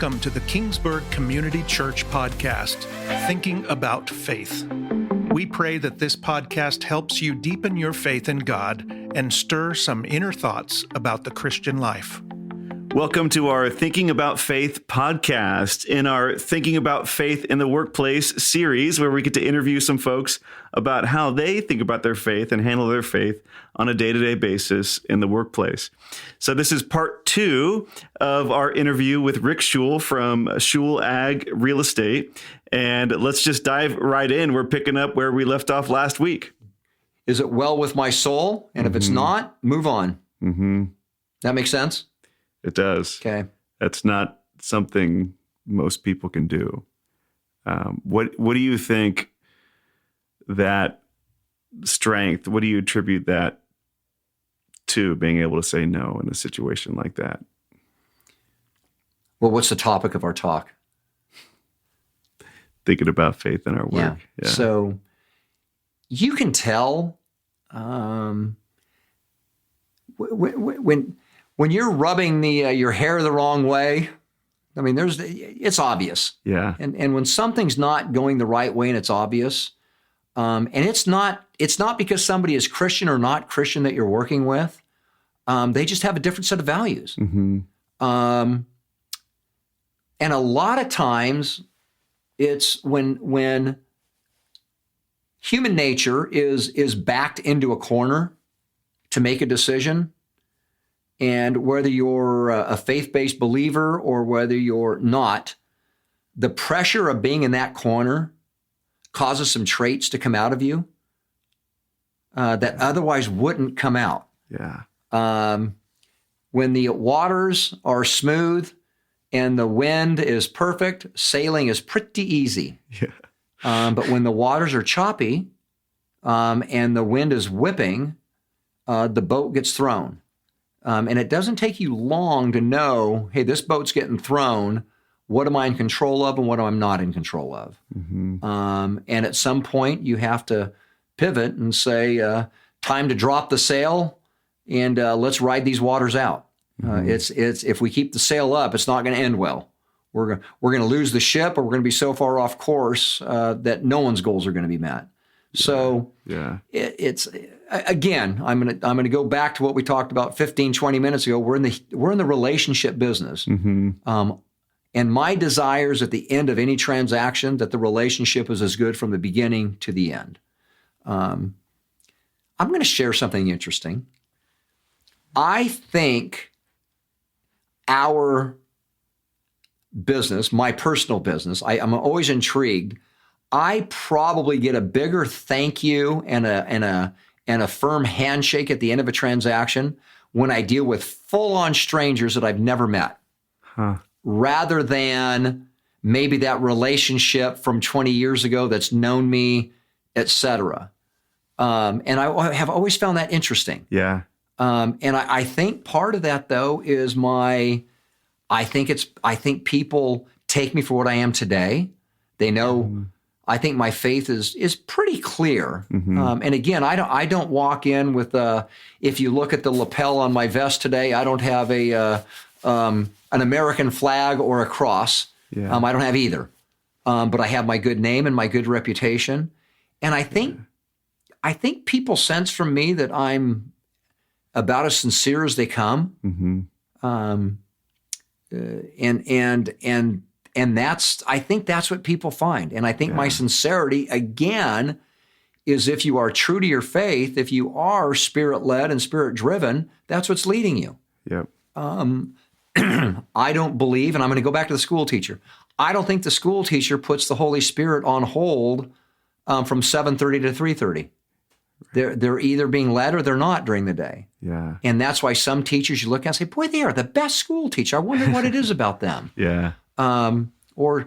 Welcome to the Kingsburg Community Church podcast, Thinking About Faith. We pray that this podcast helps you deepen your faith in God and stir some inner thoughts about the Christian life. Welcome to our Thinking About Faith podcast. In our Thinking About Faith in the Workplace series, where we get to interview some folks about how they think about their faith and handle their faith on a day-to-day basis in the workplace. So this is part 2 of our interview with Rick Schuil from Schuil Ag Real Estate. And let's just dive right in. We're picking up where we left off last week. Is it well with my soul? And if it's not, move on. That makes sense? It does. Okay. That's not something most people can do. What do you think that strength, what do you attribute that to, being able to say no in a situation like that? Well, what's the topic of our talk? Thinking about faith in our work. Yeah. So you can tell when you're rubbing your hair the wrong way. I mean, it's obvious. Yeah. And when something's not going the right way and it's obvious, and it's not because somebody is Christian or not Christian that you're working with. They just have a different set of values. And a lot of times it's when human nature is backed into a corner to make a decision. And whether you're a faith-based believer or whether you're not, the pressure of being in that corner causes some traits to come out of you that otherwise wouldn't come out. Yeah. When the waters are smooth and the wind is perfect, sailing is pretty easy. Yeah. But when the waters are choppy and the wind is whipping, the boat gets thrown. And it doesn't take you long to know, hey, this boat's getting thrown. What am I in control of and what am I not in control of? And at some point, you have to pivot and say, time to drop the sail and let's ride these waters out. It's if we keep the sail up, it's not going to end well. We're going to lose the ship, or we're going to be so far off course that no one's goals are going to be met. So it's again, I'm going to go back to what we talked about 15, 20 minutes ago. We're in the relationship business. And my desire is at the end of any transaction that the relationship is as good from the beginning to the end. I'm going to share something interesting. I think our business, my personal business, I'm always intrigued. I probably get a bigger thank you and a firm handshake at the end of a transaction when I deal with full-on strangers that I've never met, rather than maybe that relationship from 20 years ago that's known me, et cetera. And I have always found that interesting. Yeah. And I think part of that, though, is I think people take me for what I am today. They know. I think my faith is pretty clear. And again, I don't walk in with if you look at the lapel on my vest today, I don't have an American flag or a cross. Yeah. I don't have either. But I have my good name and my good reputation. And I think people sense from me that I'm about as sincere as they come. And I think that's what people find. And I think my sincerity, again, is if you are true to your faith, if you are spirit-led and spirit-driven, that's what's leading you. Yep. I don't believe, and I'm going to go back to the school teacher, I don't think the school teacher puts the Holy Spirit on hold from 7:30 to 3:30. They're either being led or they're not during the day. Yeah. And that's why some teachers you look at and say, boy, they are the best school teacher. I wonder what it is about them. Yeah. Or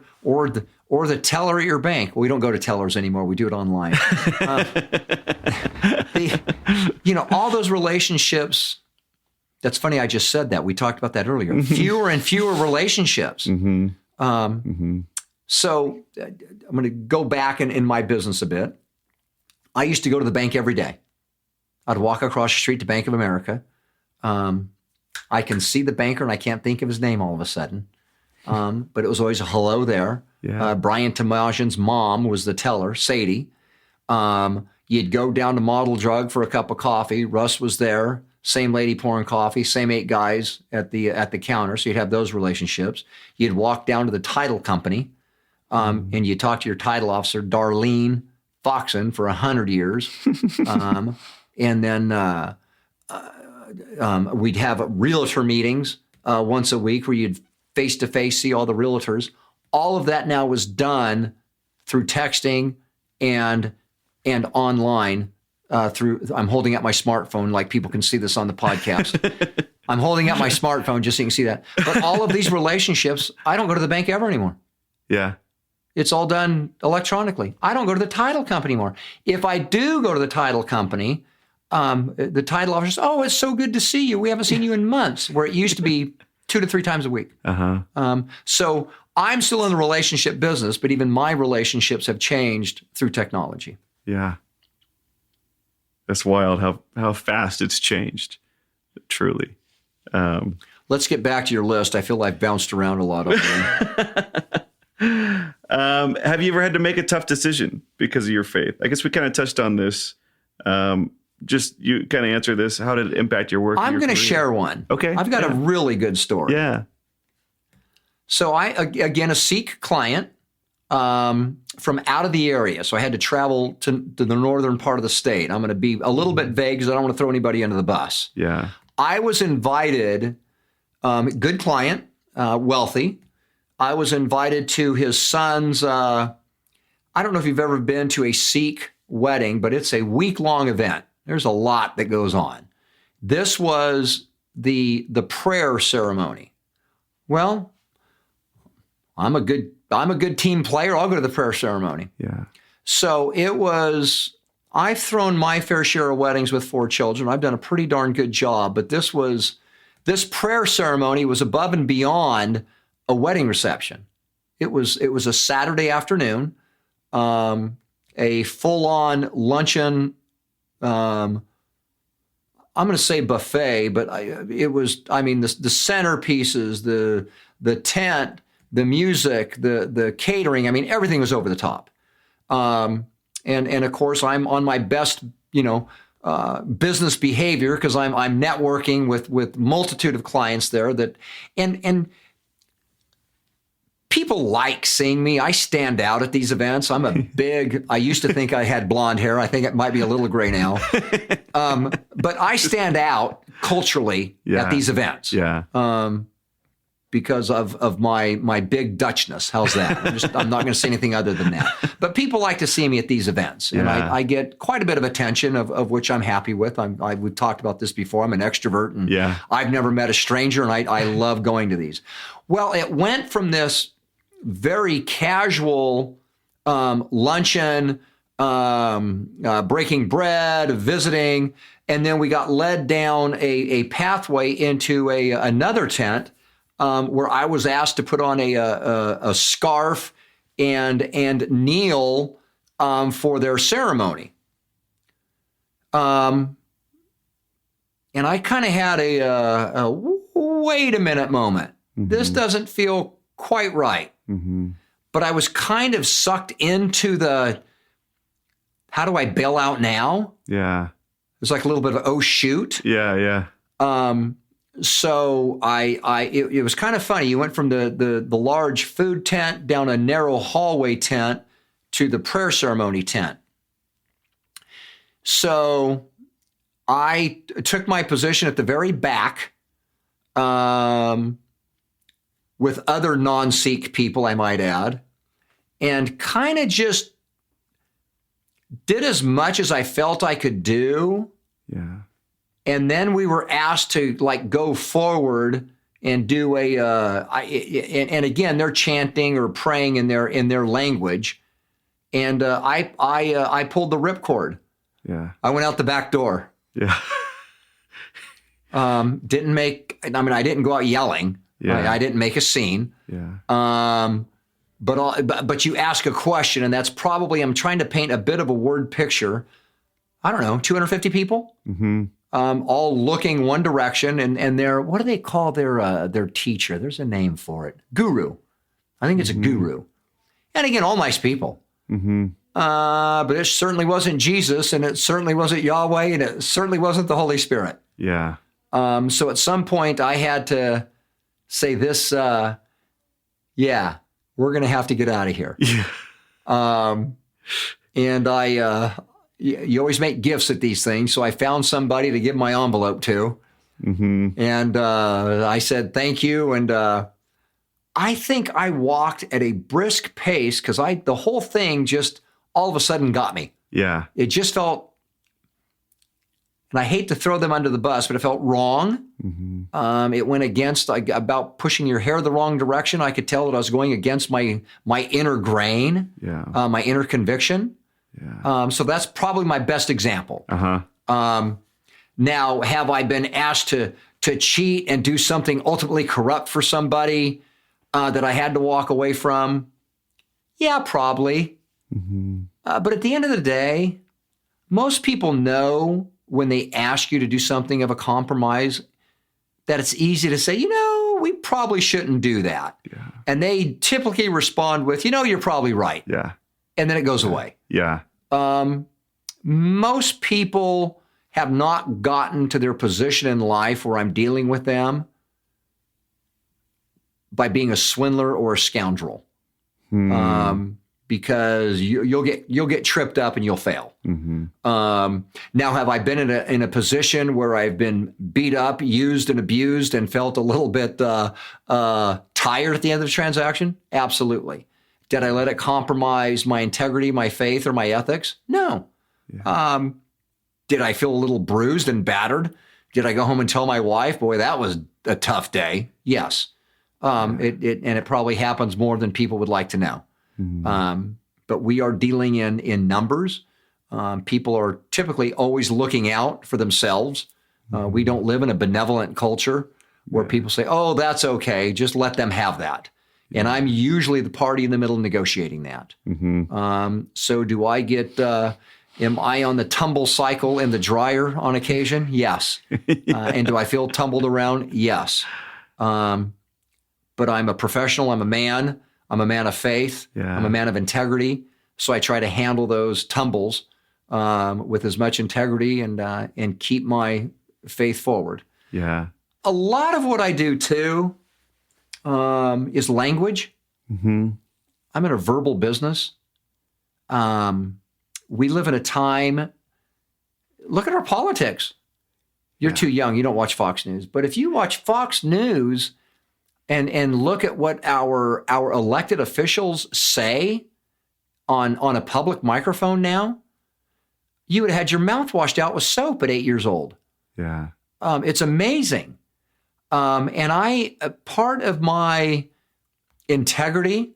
the teller at your bank. Well, we don't go to tellers anymore. We do it online. All those relationships. That's funny. I just said that. We talked about that earlier. Fewer and fewer relationships. So I'm going to go back in my business a bit. I used to go to the bank every day. I'd walk across the street to Bank of America. I can see the banker and I can't think of his name all of a sudden. but it was always a hello there. Yeah. Brian Tamajan's mom was the teller, Sadie. You'd go down to Model Drug for a cup of coffee. Russ was there. Same lady pouring coffee. Same 8 guys at the counter. So you'd have those relationships. You'd walk down to the title company, and you talk to your title officer, Darlene Foxen, for 100 years, and then we'd have realtor meetings once a week where you'd face-to-face see all the realtors. All of that now was done through texting and online through. I'm holding up my smartphone, like people can see this on the podcast. I'm holding up my smartphone just so you can see that. But all of these relationships, I don't go to the bank ever anymore. Yeah. It's all done electronically. I don't go to the title company anymore. If I do go to the title company, the title officer says, "Oh, it's so good to see you. We haven't seen you in months," where it used to be 2 to 3 times a week. So I'm still in the relationship business, but even my relationships have changed through technology. Yeah. That's wild how fast it's changed, truly. Let's get back to your list. I feel I've bounced around a lot over there. Have you ever had to make a tough decision because of your faith? I guess we kind of touched on this. Just you kind of answer this. How did it impact your work? I'm going to share one. Okay. I've got a really good story. Yeah. So again, a Sikh client from out of the area. So I had to travel to the northern part of the state. I'm going to be a little bit vague because I don't want to throw anybody under the bus. Yeah. I was invited, good client, wealthy. I was invited to his son's, I don't know if you've ever been to a Sikh wedding, but it's a week-long event. There's a lot that goes on. This was the prayer ceremony. Well, I'm a good team player. I'll go to the prayer ceremony. Yeah. So I've thrown my fair share of weddings with 4 children. I've done a pretty darn good job, but this prayer ceremony was above and beyond a wedding reception. It was a Saturday afternoon, a full-on luncheon. I'm going to say buffet, but the centerpieces, the tent, the music, the catering. I mean, everything was over the top. And of course, I'm on my best, business behavior because I'm networking with multitude of clients there and people like seeing me. I stand out at these events. I used to think I had blonde hair. I think it might be a little gray now. But I stand out culturally at these events. Yeah. Because of my big Dutchness. How's that? I'm not going to say anything other than that. But people like to see me at these events. And I get quite a bit of attention of which I'm happy with. We've talked about this before. I'm an extrovert and I've never met a stranger and I love going to these. Well, it went from this very casual luncheon, breaking bread, visiting, and then we got led down a pathway into another tent where I was asked to put on a scarf and kneel for their ceremony. And I kind of had a wait a minute moment. Mm-hmm. This doesn't feel quite right. Mm-hmm. But I was kind of sucked into how do I bail out now? Yeah. It's like a little bit of, oh, shoot. Yeah. So it was kind of funny. You went from the large food tent down a narrow hallway tent to the prayer ceremony tent. So I took my position at the very back with other non-Sikh people, I might add, and kind of just did as much as I felt I could do. Yeah. And then we were asked to go forward and do and again, they're chanting or praying in their language. And I pulled the ripcord. Yeah. I went out the back door. Yeah. I didn't go out yelling. Yeah. I didn't make a scene. Yeah. But you ask a question, and that's probably, I'm trying to paint a bit of a word picture. I don't know, 250 people? Mm-hmm. all looking one direction, and their, what do they call their teacher? There's a name for it. Guru. I think it's a guru. And again, all nice people. But it certainly wasn't Jesus, and it certainly wasn't Yahweh, and it certainly wasn't the Holy Spirit. Yeah. So at some point I had to say this, yeah, we're going to have to get out of here. Yeah. And you always make gifts at these things. So I found somebody to give my envelope to. And I said, thank you. And I think I walked at a brisk pace because the whole thing just all of a sudden got me. Yeah. It just felt, and I hate to throw them under the bus, but it felt wrong. It went against, about pushing your hair the wrong direction. I could tell that I was going against my inner grain, my inner conviction. Yeah. So that's probably my best example. Now, have I been asked to cheat and do something ultimately corrupt for somebody that I had to walk away from? Yeah, probably. But at the end of the day, most people know when they ask you to do something of a compromise that it's easy to say, we probably shouldn't do that. Yeah. And they typically respond with, you're probably right. Yeah. And then it goes away. Yeah. Most people have not gotten to their position in life where I'm dealing with them by being a swindler or a scoundrel. Because you'll get tripped up and you'll fail. Now, have I been in a position where I've been beat up, used and abused, and felt a little bit tired at the end of the transaction? Absolutely. Did I let it compromise my integrity, my faith, or my ethics? No. Yeah. Did I feel a little bruised and battered? Did I go home and tell my wife, boy, that was a tough day? Yes. It probably happens more than people would like to know. But we are dealing in numbers. People are typically always looking out for themselves. We don't live in a benevolent culture where people say, oh, that's okay, just let them have that. And I'm usually the party in the middle negotiating that. So do I get, am I on the tumble cycle in the dryer on occasion? Yes. And do I feel tumbled around? Yes. But I'm a professional, I'm a man of faith. I'm a man of integrity. So I try to handle those tumbles with as much integrity and keep my faith forward. Yeah. A lot of what I do too is language. I'm in a verbal business. We live in a time. Look at our politics. You're too young. You don't watch Fox News. But if you watch Fox News and look at what our elected officials say on a public microphone now, you would have had your mouth washed out with soap at 8 years old. Yeah. It's amazing. And part of my integrity,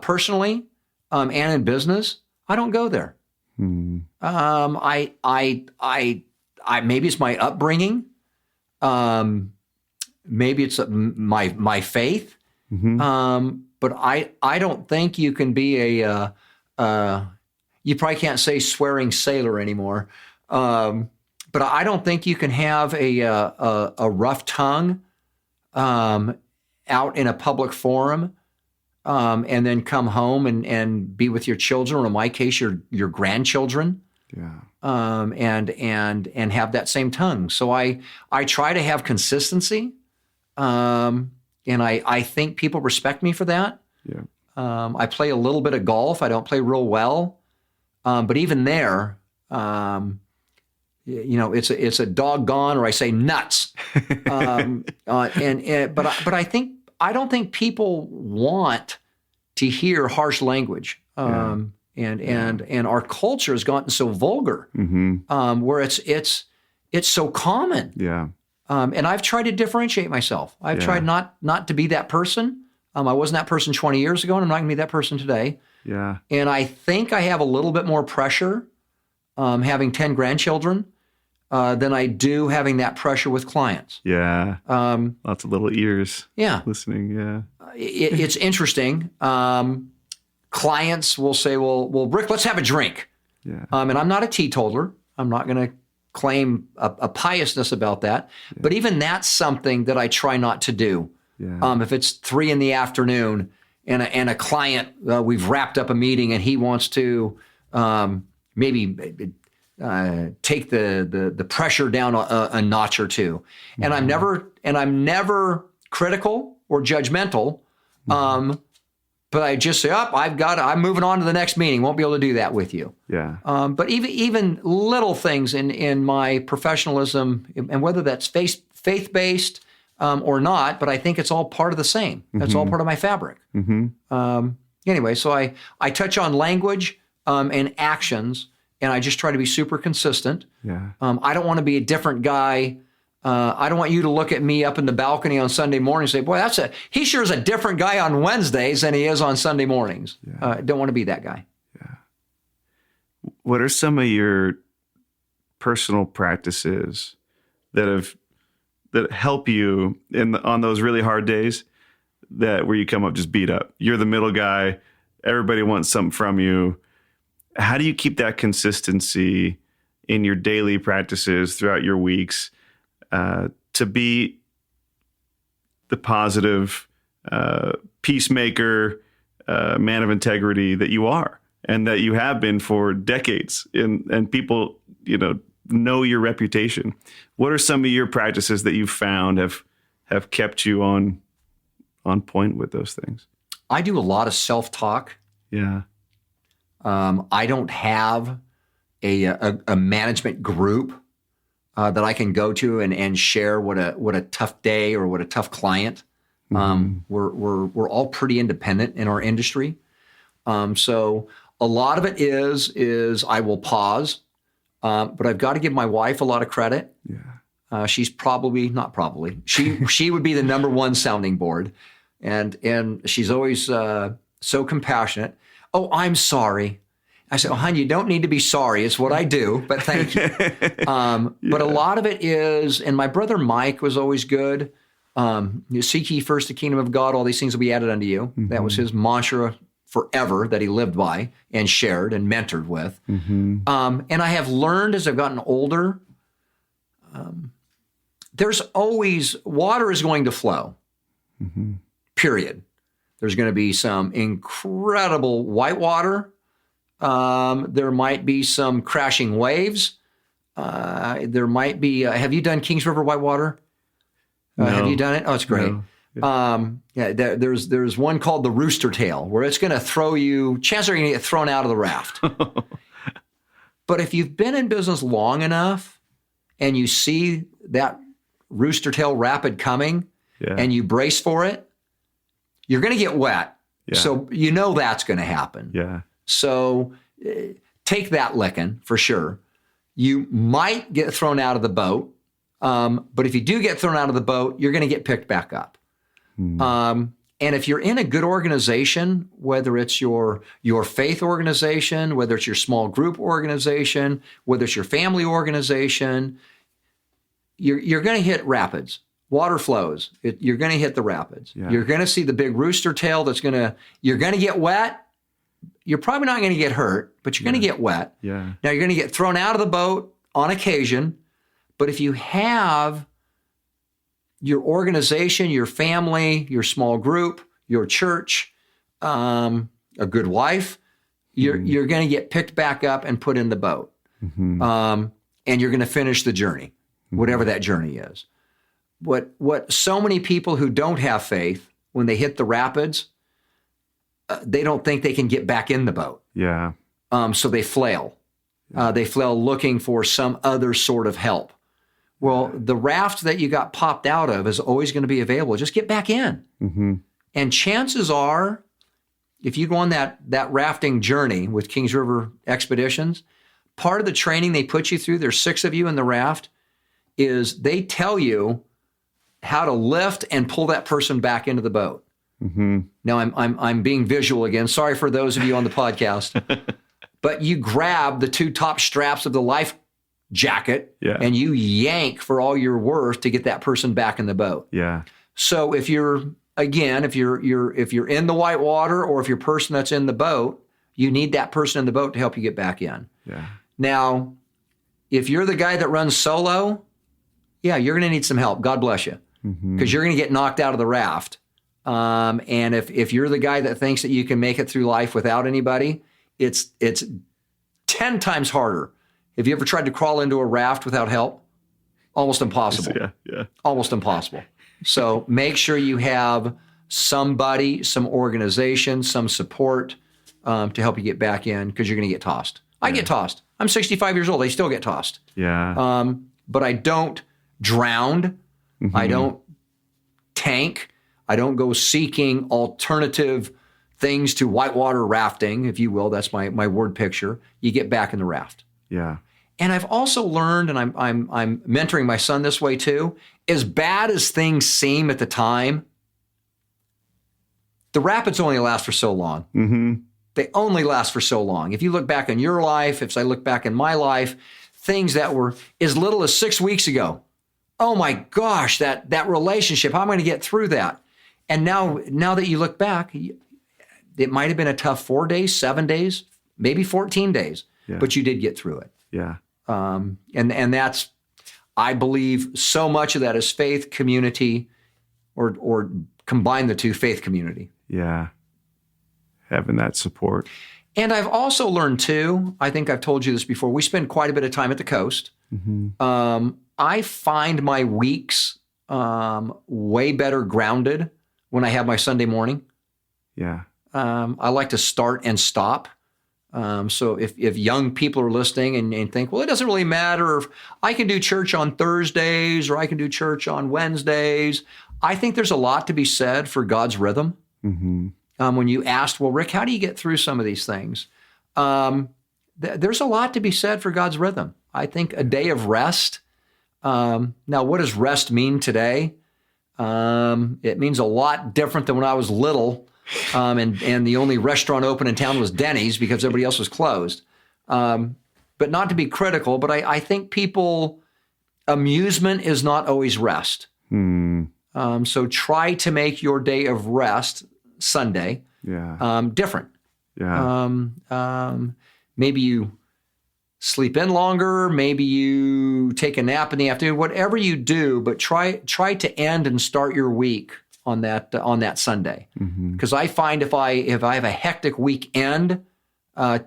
personally, and in business, I don't go there. I maybe it's my upbringing. Maybe it's my faith. But I don't think you can be you probably can't say swearing sailor anymore. But I don't think you can have a rough tongue out in a public forum and then come home and be with your children, or in my case, your grandchildren. And have that same tongue. So I try to have consistency. And I think people respect me for that. I play a little bit of golf. I don't play real well. But even there, it's a doggone, or I say nuts. But I don't think people want to hear harsh language. And our culture has gotten so vulgar, where it's so common. And I've tried to differentiate myself. I've tried not to be that person. I wasn't that person 20 years ago, and I'm not going to be that person today. And I think I have a little bit more pressure having 10 grandchildren than I do having that pressure with clients. Lots of little ears listening. It's interesting. Clients will say, well, Rick, let's have a drink. And I'm not a teetotaler. I'm not going to claim a piousness about that. Yeah. But even that's something that I try not to do. Yeah. If it's 3 p.m. and a client, we've wrapped up a meeting and he wants to maybe take the pressure down a notch or two. And I'm never critical or judgmental. But I just say, I'm moving on to the next meeting. Won't be able to do that with you. Yeah. But even little things in my professionalism, and whether that's faith-based or not, but I think it's all part of the same. That's all part of my fabric. Anyway, so I touch on language and actions, and I just try to be super consistent. Yeah. I don't want to be a different guy. I don't want you to look at me up in the balcony on Sunday morning and say, boy, he sure is a different guy on Wednesdays than he is on Sunday mornings. Yeah. Don't want to be that guy. Yeah. What are some of your personal practices that help you on those really hard days where you come up just beat up? You're the middle guy. Everybody wants something from you. How do you keep that consistency in your daily practices throughout your weeks? To be the positive peacemaker, man of integrity that you are, and that you have been for decades, and people, know your reputation. What are some of your practices that you've found have kept you on point with those things? I do a lot of self-talk. Yeah. I don't have a management group that I can go to and share what a tough day or what a tough client. We're all pretty independent in our industry. So a lot of it is I will pause, but I've got to give my wife a lot of credit. Yeah. She's she would be the number one sounding board, and she's always so compassionate. Oh, I'm sorry. I said, honey, you don't need to be sorry. It's what I do, but thank you. But a lot of it is, and my brother Mike was always good. Seek ye first the kingdom of God, all these things will be added unto you. That was his mantra forever that he lived by and shared and mentored with. And I have learned as I've gotten older, there's always, water is going to flow, period. There's going to be some incredible white water. There might be some crashing waves. There might be, have you done Kings River Whitewater? No. Have you done it? Oh, it's great. No. There's one called the Rooster Tail, where it's going to chances are you're going to get thrown out of the raft. But if you've been in business long enough and you see that Rooster Tail rapid coming and you brace for it, you're going to get wet. Yeah. So that's going to happen. Yeah. So take that licking for sure. You might get thrown out of the boat, but if you do get thrown out of the boat, you're going to get picked back up. And if you're in a good organization, whether it's your faith organization, whether it's your small group organization, whether it's your family organization, you're going to hit rapids. Water flows. You're going to hit the rapids. Yeah. You're going to see the big rooster tail you're going to get wet. You're probably not going to get hurt, but you're going to get wet. Yeah. Now you're going to get thrown out of the boat on occasion, but if you have your organization, your family, your small group, your church, a good wife, you're going to get picked back up and put in the boat. And you're going to finish the journey, whatever that journey is. What so many people who don't have faith, when they hit the rapids, they don't think they can get back in the boat. Yeah. So they flail. They flail looking for some other sort of help. Well, the raft that you got popped out of is always going to be available. Just get back in. And chances are, if you go on that rafting journey with Kings River Expeditions, part of the training they put you through, there's 6 of you in the raft, is they tell you how to lift and pull that person back into the boat. Now I'm being visual again. Sorry for those of you on the podcast, but you grab the 2 top straps of the life jacket and you yank for all you're worth to get that person back in the boat. Yeah. So if you're in the white water, or if you're a person that's in the boat, you need that person in the boat to help you get back in. Yeah. Now, if you're the guy that runs solo, yeah, you're going to need some help. God bless you, because you're going to get knocked out of the raft. And if you're the guy that thinks that you can make it through life without anybody, it's 10 times harder. Have you ever tried to crawl into a raft without help? Almost impossible. Yeah. Almost impossible. So make sure you have somebody, some organization, some support to help you get back in, because you're going to get tossed. I get tossed. I'm 65 years old. I still get tossed. Yeah. But I don't drown. I don't tank. I don't go seeking alternative things to whitewater rafting, if you will. That's my word picture. You get back in the raft. Yeah. And I've also learned, and I'm mentoring my son this way too, as bad as things seem at the time, the rapids only last for so long. Mm-hmm. They only last for so long. If you look back in your life, if I look back in my life, things that were as little as 6 weeks ago, oh my gosh, that relationship, how am I going to get through that? And now that you look back, it might have been a tough 4 days, 7 days, maybe 14 days, but you did get through it. Yeah. And that's, I believe, so much of that is faith, community, or combine the two, faith, community. Yeah. Having that support. And I've also learned too, I think I've told you this before, we spend quite a bit of time at the coast. Mm-hmm. I find my weeks way better grounded when I have my Sunday morning. Yeah. I like to start and stop. So if young people are listening and think, well, it doesn't really matter if I can do church on Thursdays or I can do church on Wednesdays, I think there's a lot to be said for God's rhythm. Mm-hmm. When you asked, well, Rick, how do you get through some of these things? There's a lot to be said for God's rhythm. I think a day of rest. Now, what does rest mean today? It means a lot different than when I was little. And the only restaurant open in town was Denny's because everybody else was closed. But not to be critical, but I think amusement is not always rest. So try to make your day of rest, Sunday, different. Yeah. Maybe you sleep in longer, maybe you take a nap in the afternoon, whatever you do, but try to end and start your week on that Sunday. Because I find if I have a hectic weekend,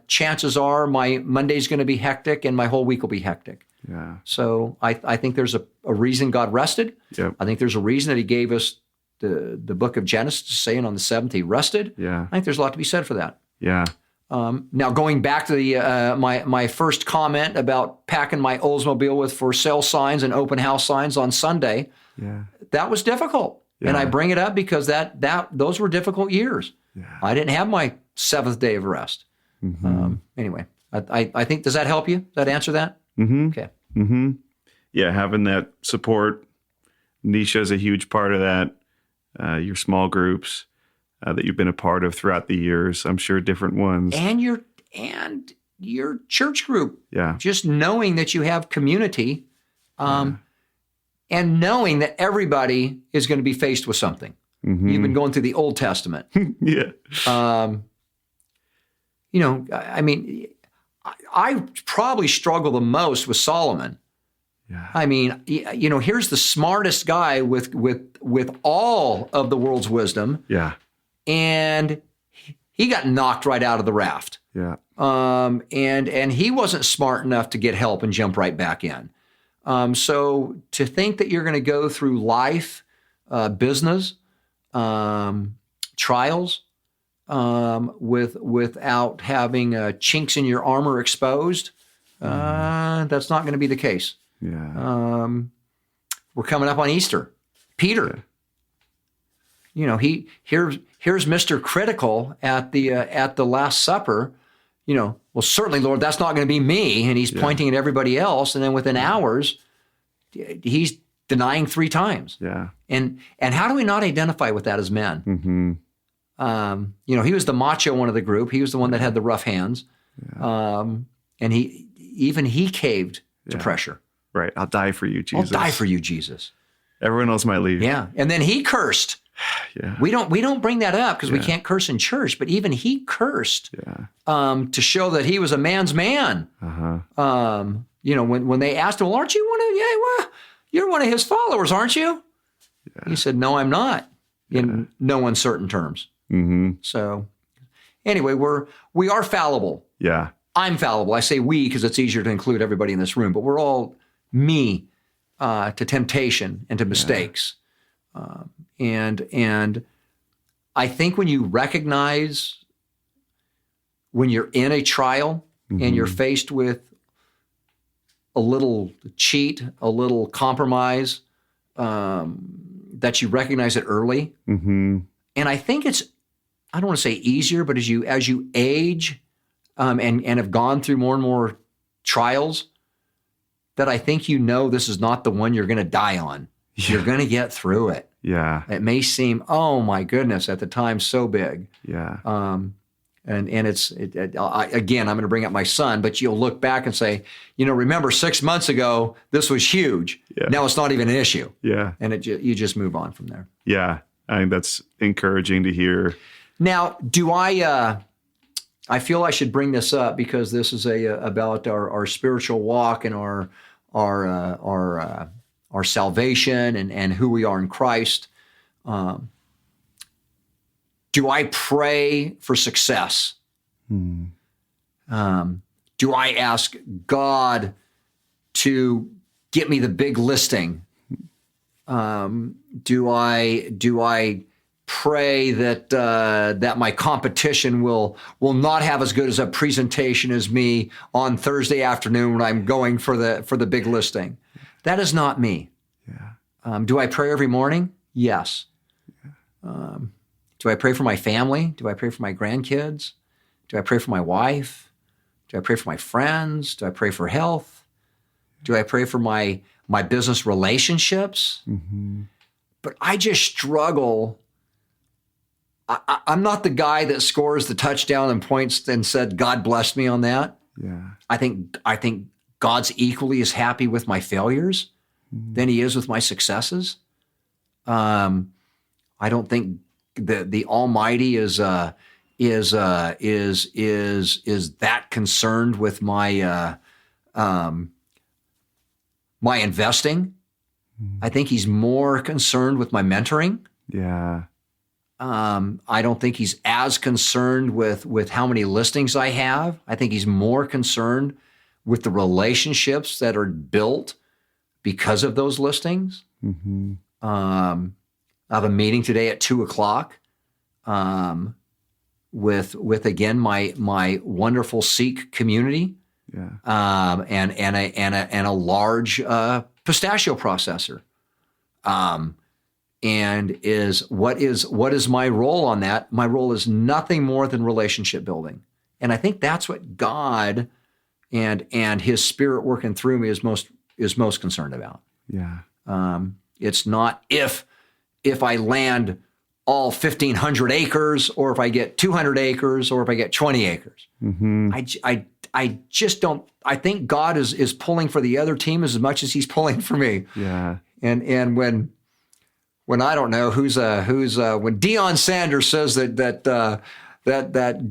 chances are my Monday's going to be hectic and my whole week will be hectic. Yeah. So I think there's a reason God rested. Yep. I think there's a reason that He gave us the book of Genesis saying on the seventh He rested. Yeah. I think there's a lot to be said for that. Yeah. Now going back to the my first comment about packing my Oldsmobile with for sale signs and open house signs on Sunday, that was difficult. Yeah. And I bring it up because those were difficult years. Yeah. I didn't have my seventh day of rest. Anyway, I think, does that help you? Does that answer that? Mm-hmm. Okay. Mm-hmm. Yeah, having that support. Nisha is a huge part of that. Your small groups that you've been a part of throughout the years. I'm sure different ones. And your church group. Yeah. Just knowing that you have community, and knowing that everybody is going to be faced with something. Mm-hmm. You've been going through the Old Testament. Yeah. I mean, I probably struggle the most with Solomon. Yeah. I mean, here's the smartest guy with all of the world's wisdom. Yeah. And he got knocked right out of the raft. Yeah. And he wasn't smart enough to get help and jump right back in. So to think that you're going to go through life, business, trials, without having chinks in your armor exposed, that's not going to be the case. Yeah. We're coming up on Easter. Peter, here's Mr. Critical at the Last Supper. Well, certainly, Lord, that's not going to be me. And he's pointing at everybody else. And then within hours, he's denying 3 times. Yeah. And how do we not identify with that as men? Mm-hmm. He was the macho one of the group. He was the one that had the rough hands. Yeah. And he caved to pressure. Right. I'll die for you, Jesus. I'll die for you, Jesus. Everyone else might leave. Yeah. And then he cursed. Yeah. We don't bring that up because we can't curse in church, but even he cursed to show that he was a man's man. Uh-huh. when they asked him, well, aren't you you're one of his followers, aren't you? Yeah. He said, no, I'm not, in no uncertain terms. Mm-hmm. So anyway, we are fallible. Yeah. I'm fallible. I say we because it's easier to include everybody in this room, but we're all me to temptation and to mistakes. And I think when you recognize when you're in a trial and you're faced with a little cheat, a little compromise, that you recognize it early. Mm-hmm. And I think it's, I don't want to say easier, but as you age and have gone through more and more trials, that I think this is not the one you're going to die on. Yeah. You're going to get through it. Yeah. It may seem, oh my goodness, at the time so big. Yeah. And again, I'm going to bring up my son, but you'll look back and say, remember 6 months ago, this was huge. Yeah. Now it's not even an issue. Yeah. And you just move on from there. Yeah. I think that's encouraging to hear. Now, I feel I should bring this up because this is about our spiritual walk and our salvation and who we are in Christ. Do I pray for success? Do I ask God to get me the big listing? Do I pray that my competition will not have as good as a presentation as me on Thursday afternoon when I'm going for the big listing? That is not me. Yeah. Do I pray every morning? Yes. Yeah. Do I pray for my family? Do I pray for my grandkids? Do I pray for my wife? Do I pray for my friends? Do I pray for health? Do I pray for my business relationships? Mm-hmm. But I just struggle. I'm not the guy that scores the touchdown and points and said, God blessed me on that. Yeah. I think God's equally as happy with my failures than he is with my successes. I don't think the Almighty is that concerned with my my investing. I think he's more concerned with my mentoring. Yeah. I don't think he's as concerned with how many listings I have. I think he's more concerned with the relationships that are built because of those listings. Mm-hmm. I have a meeting today at 2:00 with again my wonderful Sikh community, and a large pistachio processor. And what is my role on that? My role is nothing more than relationship building, and I think that's what God and His Spirit working through me is most concerned about. Yeah. It's not if I land all 1,500 acres, or if I get 200 acres, or if I get 20 acres. Mm-hmm. I just don't. I think God is pulling for the other team as much as He's pulling for me. Yeah. And when I don't know who's when Deion Sanders says that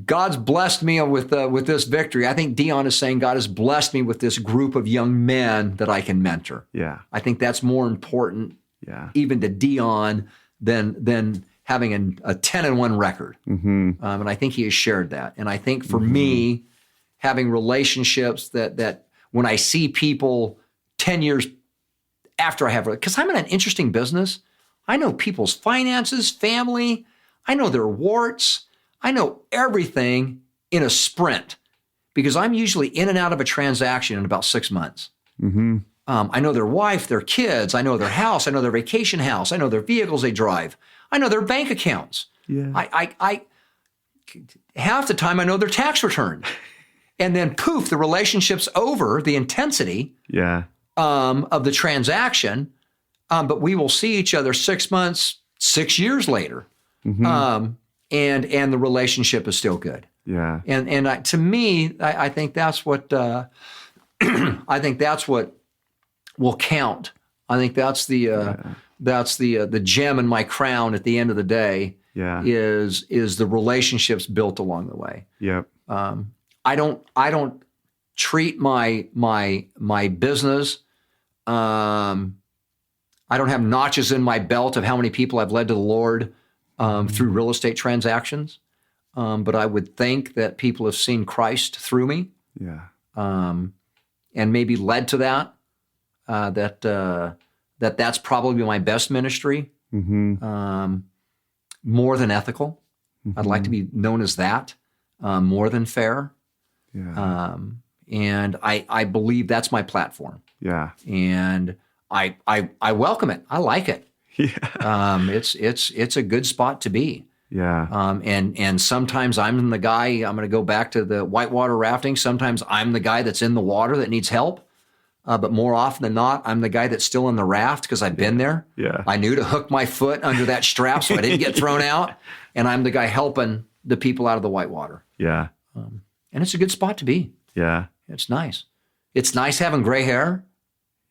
God's blessed me with this victory, I think Deion is saying God has blessed me with this group of young men that I can mentor. Yeah. I think that's more important. Yeah. Even to Deion than having a 10-1 record. Mm-hmm. And I think he has shared that. And I think for me, having relationships that when I see people 10 years after I have, because I'm in an interesting business, I know people's finances, family, I know their warts, I know everything in a sprint, because I'm usually in and out of a transaction in about 6 months. Mm-hmm. I know their wife, their kids. I know their house. I know their vacation house. I know their vehicles they drive. I know their bank accounts. Yeah. I half the time I know their tax return, and then poof, the relationship's over. The intensity of the transaction, but we will see each other 6 months, 6 years later, and the relationship is still good. Yeah. And to me, I think that's what I think that's what will count. I think that's the gem in my crown at the end of the day. Yeah. Is the relationships built along the way. Yep. I don't treat my business. I don't have notches in my belt of how many people I've led to the Lord through real estate transactions. But I would think that people have seen Christ through me. Yeah. And maybe led to that. That's probably my best ministry. Mm-hmm. More than ethical. Mm-hmm. I'd like to be known as that. More than fair. Yeah. And I believe that's my platform. Yeah. And I welcome it. I like it. Yeah. It's a good spot to be. Yeah. And sometimes I'm the guy, I'm going to go back to the whitewater rafting. Sometimes I'm the guy that's in the water that needs help. But more often than not, I'm the guy that's still in the raft because I've been there. Yeah. I knew to hook my foot under that strap so I didn't get thrown out. And I'm the guy helping the people out of the whitewater. Yeah. And it's a good spot to be. Yeah. It's nice. It's nice having gray hair.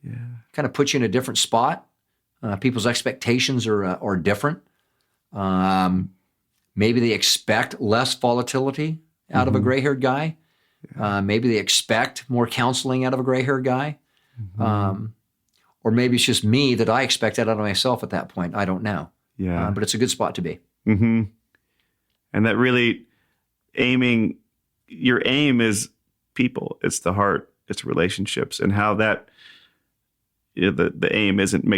Yeah. Kind of puts you in a different spot. People's expectations are different. Maybe they expect less volatility out of a gray-haired guy. Maybe they expect more counseling out of a gray-haired guy. Or maybe it's just me that I expect that out of myself at that point. I don't know. Yeah. But it's a good spot to be. Mm-hmm. And that really your aim is people. It's the heart. It's relationships, and how that the aim isn't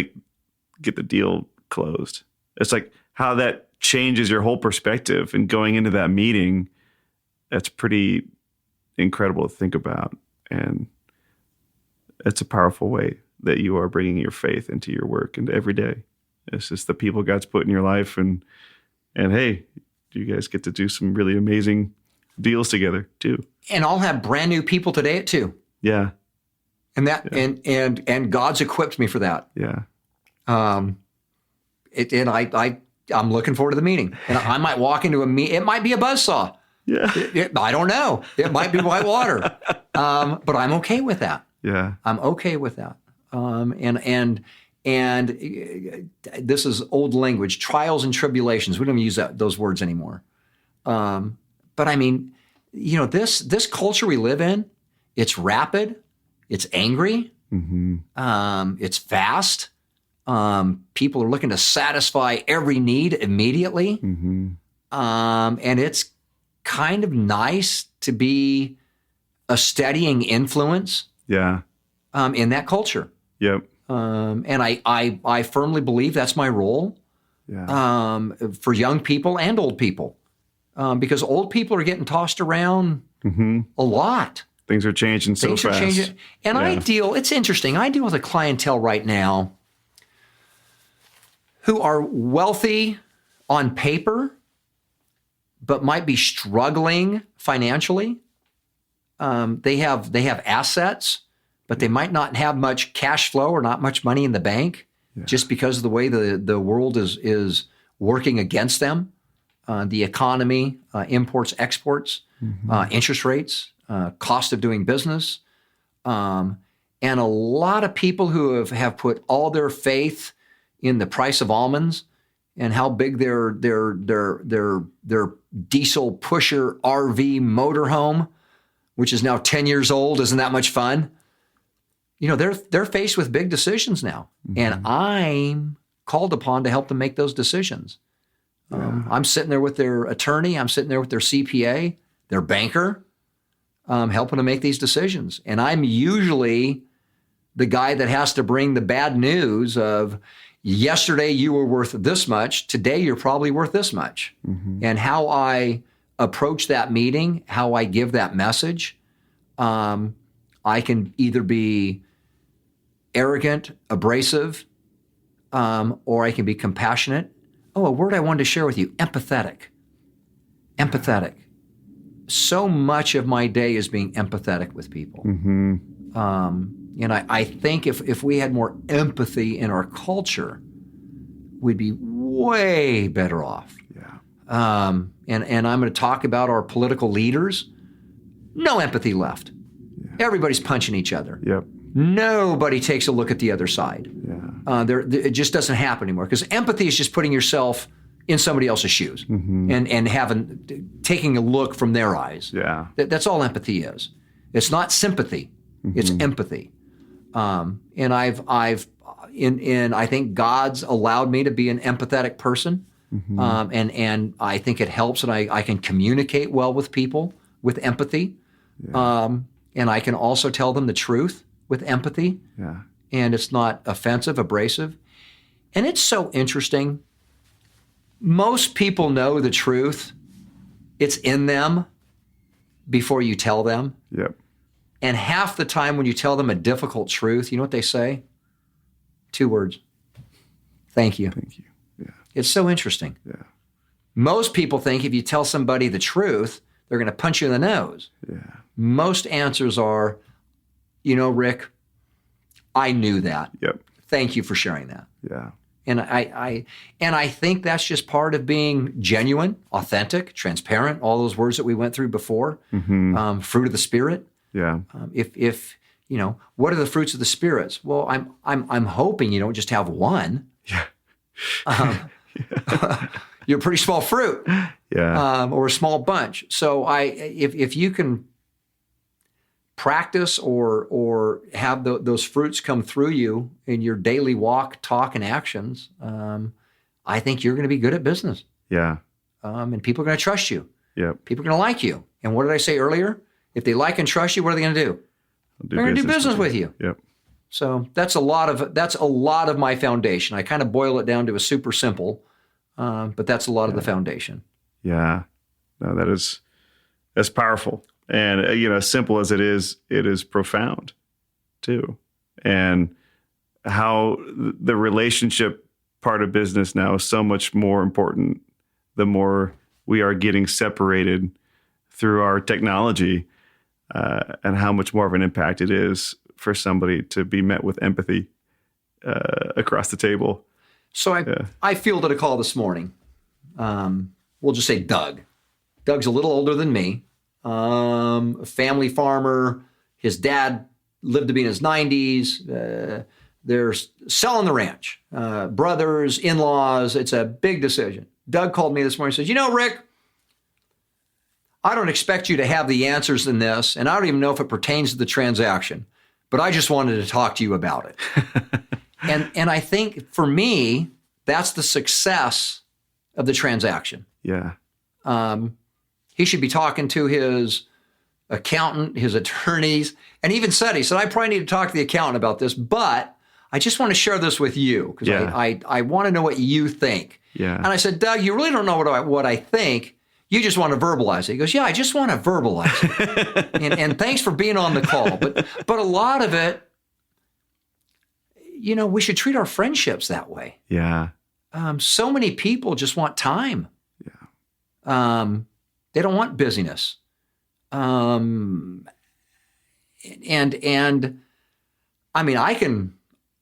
get the deal closed. It's like how that changes your whole perspective, and going into that meeting, that's pretty incredible to think about. And it's a powerful way that you are bringing your faith into your work and every day. It's just the people God's put in your life, and hey, you guys get to do some really amazing deals together too. And I'll have brand new people today at 2. Yeah. And that and God's equipped me for that. Yeah. I'm looking forward to the meeting. And I might walk into a meeting. It might be a buzzsaw. Yeah. I don't know. It might be whitewater. But I'm okay with that. Yeah. I'm okay with that. And this is old language, trials and tribulations. We don't use those words anymore. But I mean, this culture we live in, it's rapid, it's angry, it's fast. People are looking to satisfy every need immediately. And it's kind of nice to be a steadying influence in that culture. Yep. And I firmly believe that's my role for young people and old people. Because old people are getting tossed around a lot. Things are changing so fast. And it's interesting. I deal with a clientele right now who are wealthy on paper, but might be struggling financially. They have assets, but they might not have much cash flow or not much money in the bank just because of the way the world is working against them. The economy, imports, exports, interest rates, cost of doing business. And a lot of people who have put all their faith in the price of almonds and how big their diesel pusher RV motorhome, which is now 10 years old, isn't that much fun? They're faced with big decisions now, and I'm called upon to help them make those decisions. I'm sitting there with their attorney. I'm sitting there with their CPA, their banker, helping them make these decisions. And I'm usually the guy that has to bring the bad news of yesterday you were worth this much. Today you're probably worth this much. And how I approach that meeting, how I give that message, I can either be arrogant, abrasive, or I can be compassionate. Oh, a word I wanted to share with you, empathetic. Empathetic. So much of my day is being empathetic with people. And I think if we had more empathy in our culture, we'd be way better off. And I'm going to talk about our political leaders. No empathy left. Everybody's punching each other. Nobody takes a look at the other side. It just doesn't happen anymore because empathy is just putting yourself in somebody else's shoes and taking a look from their eyes. That's all empathy is. It's not sympathy. It's empathy. And I think God's allowed me to be an empathetic person. And I think it helps that I can communicate well with people with empathy. And I can also tell them the truth with empathy. Yeah. And it's not offensive, abrasive. And it's so interesting. Most people know the truth. It's in them before you tell them. Yep. And half the time when you tell them a difficult truth, you know what they say? 2 words. Thank you. Thank you. Yeah. It's so interesting. Yeah. Most people think if you tell somebody the truth, they're going to punch you in the nose. Yeah. Most answers are, you know, Rick, I knew that. Yep. Thank you for sharing that. Yeah. And I think that's just part of being genuine, authentic, transparent, all those words that we went through before, fruit of the Spirit. Yeah. If you know, what are the fruits of the spirits? Well, I'm hoping you don't just have one. Yeah. You're a pretty small fruit. Yeah. Or a small bunch. So if you can practice or have those fruits come through you in your daily walk, talk, and actions, I think you're going to be good at business. Yeah. And people are going to trust you. Yep. People are going to like you. And what did I say earlier? If they like and trust you, what are they going to do? They're going to do business with you. Yep. So that's a lot of my foundation. I kind of boil it down to a super simple, but that's a lot of the foundation. Yeah. No, that's powerful. And, you know, as simple as it is profound too. And how the relationship part of business now is so much more important the more we are getting separated through our technology, and how much more of an impact it is for somebody to be met with empathy across the table. So I fielded a call this morning. We'll just say Doug. Doug's a little older than me. A family farmer. His dad lived to be in his 90s. They're selling the ranch. Brothers, in-laws. It's a big decision. Doug called me this morning and says, you know, Rick, I don't expect you to have the answers in this, and I don't even know if it pertains to the transaction, but I just wanted to talk to you about it. and I think for me, that's the success of the transaction. Yeah. He should be talking to his accountant, his attorneys, and even said, I probably need to talk to the accountant about this, but I just want to share this with you because I want to know what you think. Yeah. And I said, Doug, you really don't know what I think. You just want to verbalize it. He goes, yeah, I just want to verbalize it. and thanks for being on the call. But a lot of it, you know, we should treat our friendships that way. Yeah. So many people just want time. Yeah. They don't want busyness. And I mean, I can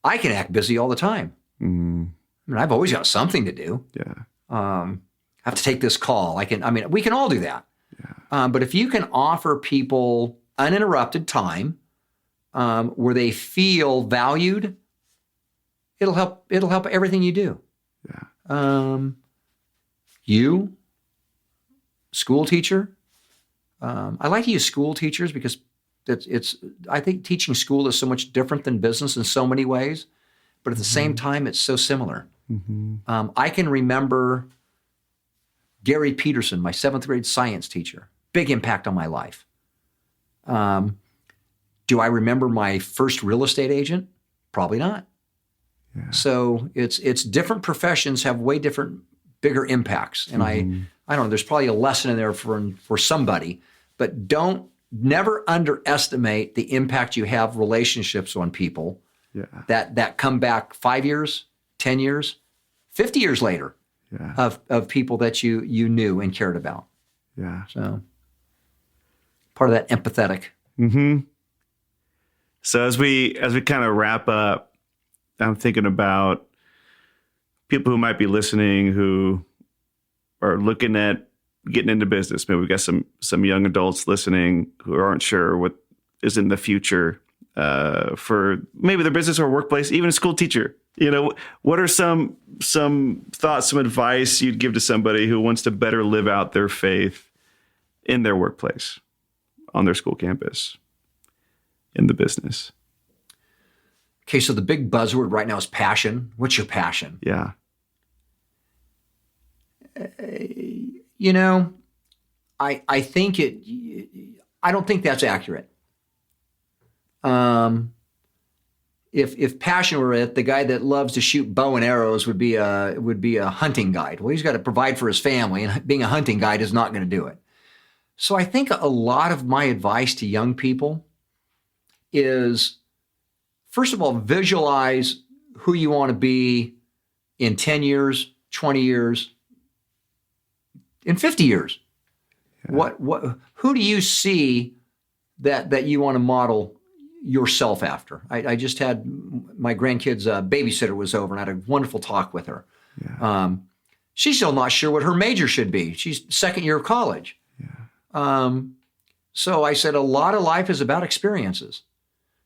act busy all the time. I mean, I've always got something to do. Yeah. I have to take this call. We can all do that. Yeah. But if you can offer people uninterrupted time where they feel valued, it'll help everything you do. Yeah. You, school teacher. I like to use school teachers because I think teaching school is so much different than business in so many ways, but at the same time, it's so similar. I can remember Gary Peterson, my 7th grade science teacher, big impact on my life. Do I remember my first real estate agent? Probably not. Yeah. So it's different professions have way different, bigger impacts. And I don't know, there's probably a lesson in there for somebody, but never underestimate the impact you have relationships on people that come back 5 years, 10 years, 50 years later. Yeah. Of people that you knew and cared about. Yeah. So part of that empathetic. Mm-hmm. So as we kind of wrap up, I'm thinking about people who might be listening who are looking at getting into business. Maybe we've got some young adults listening who aren't sure what is in the future for maybe their business or workplace, even a school teacher. You know, what are some thoughts, some advice you'd give to somebody who wants to better live out their faith in their workplace, on their school campus? in the business? Okay, so the big buzzword right now is passion. What's your passion? Yeah. You know, I think I don't think that's accurate. If passion were it, the guy that loves to shoot bow and arrows would be a hunting guide. Well, he's got to provide for his family, and being a hunting guide is not going to do it. So I think a lot of my advice to young people is, first of all, visualize who you want to be in 10 years, 20 years, in 50 years. Yeah. Who do you see that you want to model yourself after? I just had my grandkid's babysitter was over, and I had a wonderful talk with her. Yeah. She's still not sure what her major should be. She's second year of college. Yeah. So I said, a lot of life is about experiences.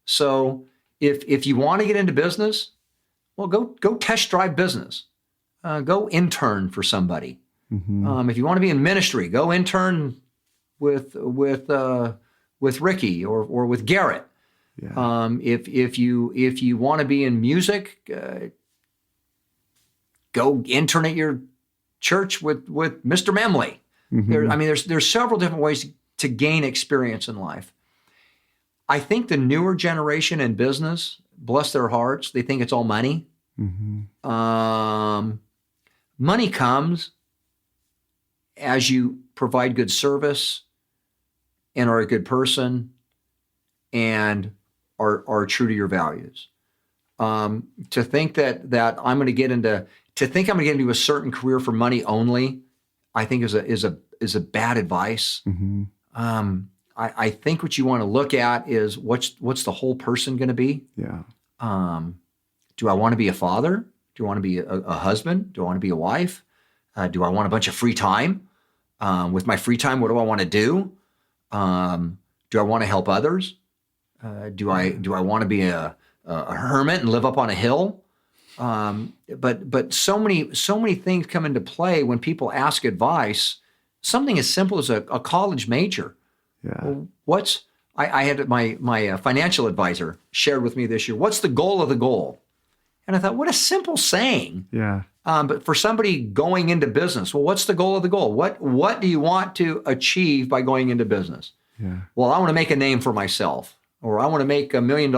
So if you want to get into business, well, go test drive business. Go intern for somebody. Mm-hmm. If you want to be in ministry, go intern with Ricky or with Garrett. Yeah. If you want to be in music, go intern at your church with Mr. Memley. Mm-hmm. There's several different ways to gain experience in life. I think the newer generation in business, bless their hearts, they think it's all money. Mm-hmm. Money comes as you provide good service and are a good person and are true to your values. To think that I'm going to get into a certain career for money only, I think is a bad advice. Mm-hmm. I think what you want to look at is what's the whole person going to be? Yeah. Do I want to be a father? Do I want to be a husband? Do I want to be a wife? Do I want a bunch of free time? With my free time, what do I want to do? Do I want to help others? Do I want to be a hermit and live up on a hill? But so many things come into play when people ask advice. Something as simple as a college major. Yeah. Well, I had my financial advisor shared with me this year, what's the goal of the goal? And I thought, what a simple saying. Yeah. But for somebody going into business, well, what's the goal of the goal? What do you want to achieve by going into business? Yeah. Well, I want to make a name for myself, or I want to make $1 million,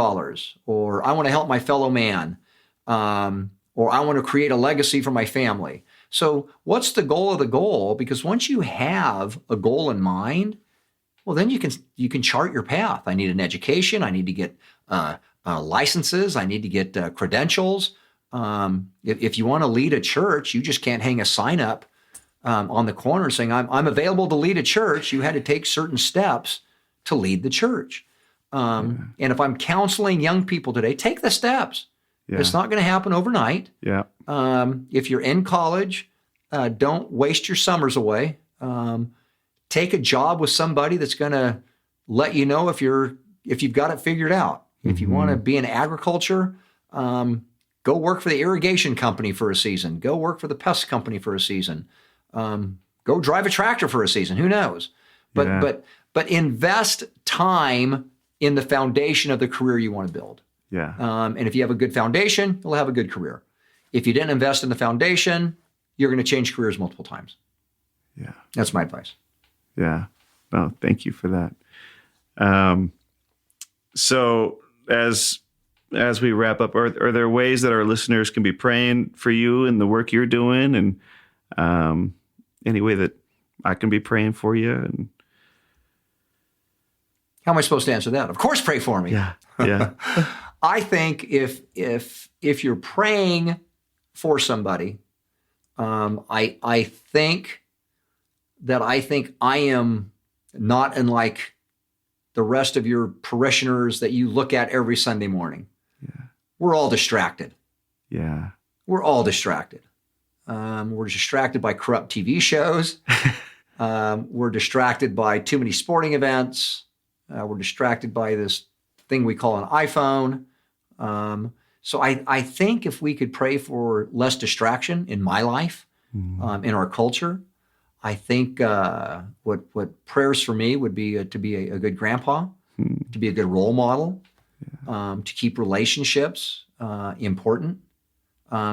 or I want to help my fellow man, or I want to create a legacy for my family. So what's the goal of the goal? Because once you have a goal in mind, well, then you can chart your path. I need an education. I need to get licenses. I need to get credentials. If you want to lead a church, you just can't hang a sign up on the corner saying, I'm available to lead a church. You had to take certain steps to lead the church. And if I'm counseling young people today, take the steps. Yeah. It's not going to happen overnight. Yeah. If you're in college, don't waste your summers away. Take a job with somebody that's going to let you know if you've got it figured out. Mm-hmm. If you want to be in agriculture, go work for the irrigation company for a season. Go work for the pest company for a season. Go drive a tractor for a season. Who knows? But invest time in the foundation of the career you want to build. Yeah. And if you have a good foundation, you'll have a good career. If you didn't invest in the foundation, you're going to change careers multiple times. Yeah. That's my advice. Yeah. No, thank you for that. So as we wrap up, are there ways that our listeners can be praying for you and the work you're doing, and any way that I can be praying for you? And how am I supposed to answer that? Of course, pray for me. Yeah. Yeah. I think if you're praying for somebody, I think I am not unlike the rest of your parishioners that you look at every Sunday morning. Yeah. We're all distracted. Yeah. We're all distracted. We're distracted by corrupt TV shows. We're distracted by too many sporting events. We're distracted by this thing we call an iPhone. So I think if we could pray for less distraction in my life, in our culture, I think what prayers for me would be to be a good grandpa, to be a good role model, to keep relationships important,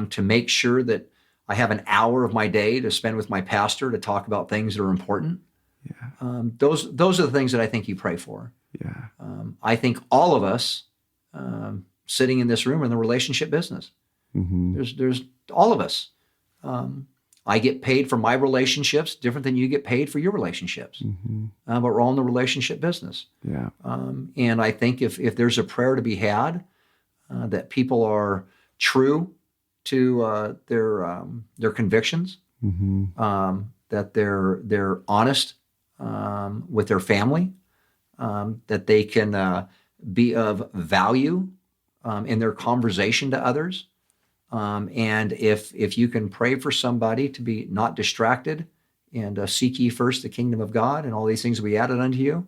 to make sure that I have an hour of my day to spend with my pastor to talk about things that are important. Those are the things that I think you pray for. I think all of us sitting in this room are in the relationship business. There's all of us. I get paid for my relationships different than you get paid for your relationships. But we're all in the relationship business. And I think if there's a prayer to be had, that people are true to their convictions, that they're honest with their family, that they can be of value in their conversation to others. And if you can pray for somebody to be not distracted and seek ye first the kingdom of God and all these things will be added unto you,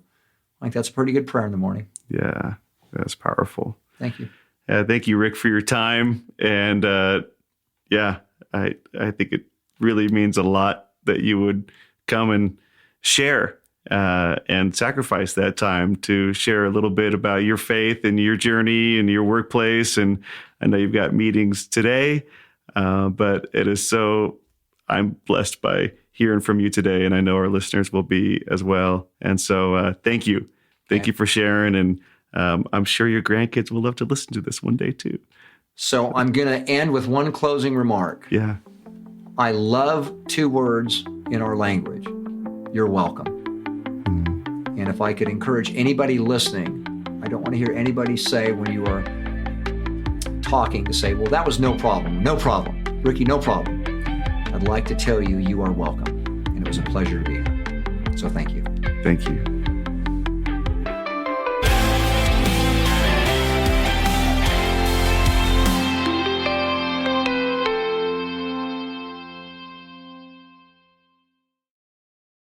I think that's a pretty good prayer in the morning. Yeah, that's powerful. Thank you. Thank you, Rick, for your time. And I think it really means a lot that you would come and share and sacrifice that time to share a little bit about your faith and your journey and your workplace. And I know you've got meetings today, but I'm blessed by hearing from you today, and I know our listeners will be as well. And so thank you. Thank you for sharing. And I'm sure your grandkids will love to listen to this one day too. So I'm going to end with one closing remark. Yeah. I love two words in our language. You're welcome. And if I could encourage anybody listening, I don't want to hear anybody say when you are talking to say, well, that was no problem. No problem. Ricky, no problem. I'd like to tell you, you are welcome. And it was a pleasure to be here. So thank you. Thank you.